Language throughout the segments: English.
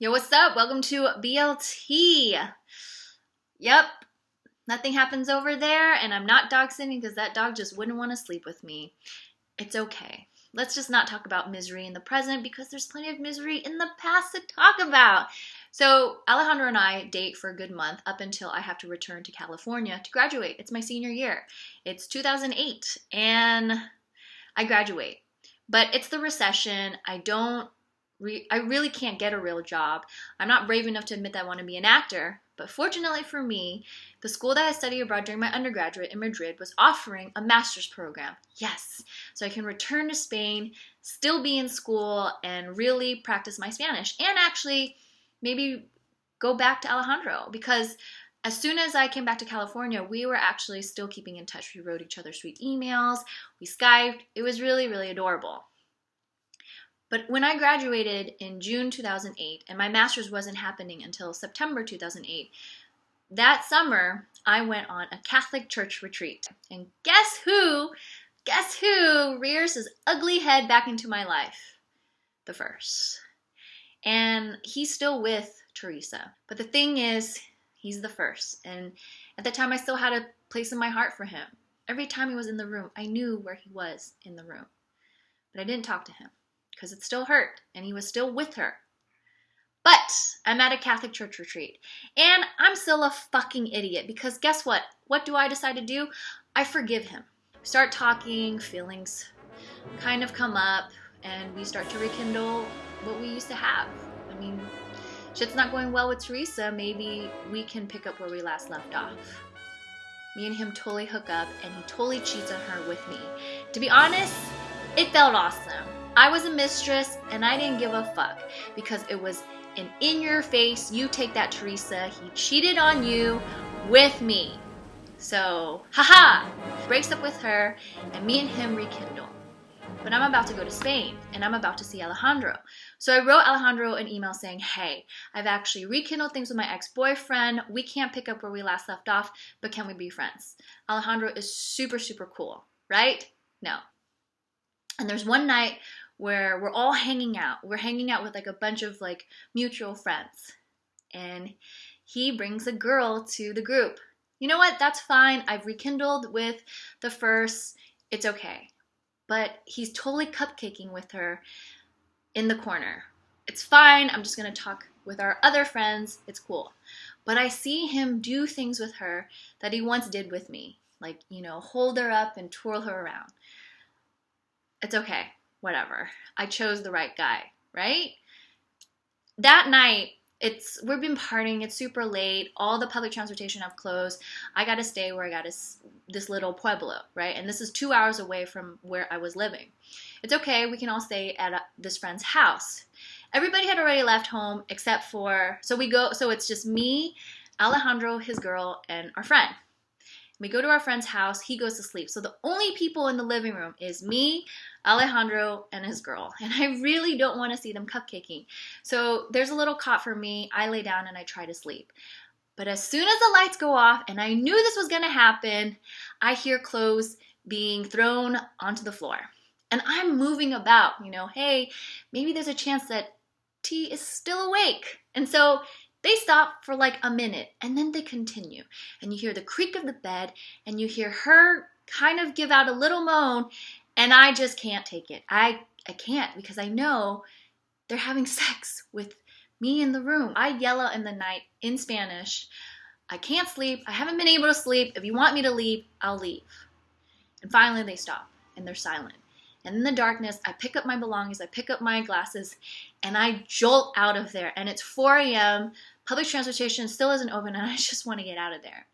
Yo, what's up? Welcome to BLT. Yep, nothing happens over there, and I'm not dog sitting because that dog just wouldn't want to sleep with me. It's okay. Let's just not talk about misery in the present because there's plenty of misery in the past to talk about. So, Alejandro and I date for a good month up until I have to return to California to graduate. It's my senior year. It's 2008, and I graduate. But it's the recession. I really can't get a real job. I'm not brave enough to admit that I want to be an actor, but fortunately for me, the school that I studied abroad during my undergraduate in Madrid was offering a master's program. Yes, so I can return to Spain, still be in school, and really practice my Spanish, and actually maybe go back to Alejandro, because as soon as I came back to California, we were actually still keeping in touch. We wrote each other sweet emails, we Skyped. It was really, really adorable. But when I graduated in June 2008, and my master's wasn't happening until September 2008, that summer I went on a Catholic church retreat. And guess who? Guess who rears his ugly head back into my life? The first. And he's still with Teresa. But the thing is, he's the first. And at that time, I still had a place in my heart for him. Every time he was in the room, I knew where he was in the room. But I didn't talk to him, because it still hurt, and he was still with her. But I'm at a Catholic church retreat, and I'm still a fucking idiot, because guess what? What do I decide to do? I forgive him. Start talking, feelings kind of come up, and we start to rekindle what we used to have. I mean, shit's not going well with Teresa. Maybe we can pick up where we last left off. Me and him totally hook up, and he totally cheats on her with me. To be honest, it felt awesome. I was a mistress, and I didn't give a fuck, because it was an in-your-face, you take that, Teresa. He cheated on you with me. So, haha! Breaks up with her, and me and him rekindle. But I'm about to go to Spain, and I'm about to see Alejandro. So I wrote Alejandro an email saying, hey, I've actually rekindled things with my ex-boyfriend. We can't pick up where we last left off, but can we be friends? Alejandro is super, super cool, right? No. And there's one night where we're all hanging out. We're hanging out with like a bunch of like mutual friends. And he brings a girl to the group. You know what? That's fine. I've rekindled with the first. It's okay. But he's totally cupcaking with her in the corner. It's fine. I'm just going to talk with our other friends. It's cool. But I see him do things with her that he once did with me. Like, hold her up and twirl her around. It's okay. Whatever. I chose the right guy, right? That night, we've been partying. It's super late. All the public transportation have closed. I got to stay where I got this little pueblo, right? And this is 2 hours away from where I was living. It's okay. We can all stay at this friend's house. Everybody had already left home except for, so it's just me, Alejandro, his girl, and our friend. We go to our friend's house. He goes to sleep. So the only people in the living room is me, Alejandro, and his girl. And I really don't want to see them cupcaking. So there's a little cot for me. I lay down and I try to sleep. But as soon as the lights go off, and I knew this was going to happen, I hear clothes being thrown onto the floor. And I'm moving about, hey, maybe there's a chance that T is still awake. And so they stop for like a minute, and then they continue. And you hear the creak of the bed, and you hear her kind of give out a little moan, and I just can't take it. I can't, because I know they're having sex with me in the room. I yell out in the night in Spanish, I can't sleep. I haven't been able to sleep. If you want me to leave, I'll leave. And finally they stop, and they're silent. And in the darkness, I pick up my belongings, I pick up my glasses, and I jolt out of there. And it's 4 a.m., public transportation still isn't open, and I just want to get out of there.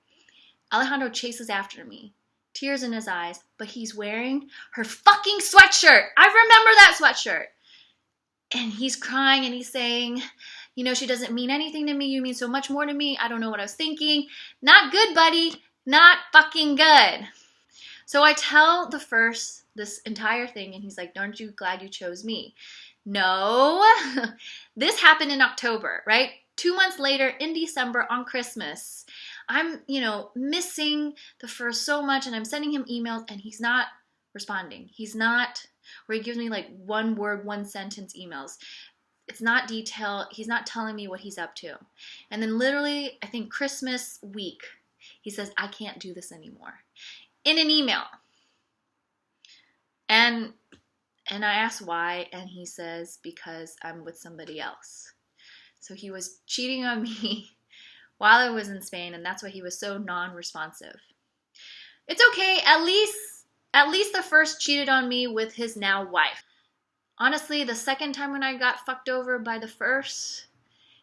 Alejandro chases after me, tears in his eyes, but he's wearing her fucking sweatshirt. I remember that sweatshirt. And he's crying, and he's saying, she doesn't mean anything to me. You mean so much more to me. I don't know what I was thinking. Not good, buddy. Not fucking good. So I tell the first this entire thing, and he's like, aren't you glad you chose me? No. This happened in October, right? 2 months later, in December, on Christmas, I'm, missing the first so much, and I'm sending him emails, and he's not responding. He's not, where he gives me like one word, one sentence emails. It's not detailed. He's not telling me what he's up to. And then literally, I think Christmas week, he says, I can't do this anymore. In an email. And I asked why, and he says, because I'm with somebody else. So he was cheating on me while I was in Spain, and that's why he was so non-responsive. It's okay. At least the first cheated on me with his now wife. Honestly, the second time when I got fucked over by the first,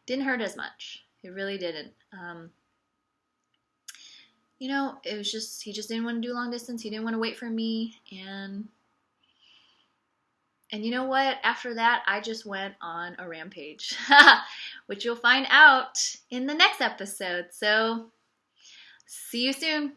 didn't hurt as much. It really didn't. It was just, he just didn't want to do long distance. He didn't want to wait for me. And you know what? After that, I just went on a rampage, which you'll find out in the next episode. So, see you soon.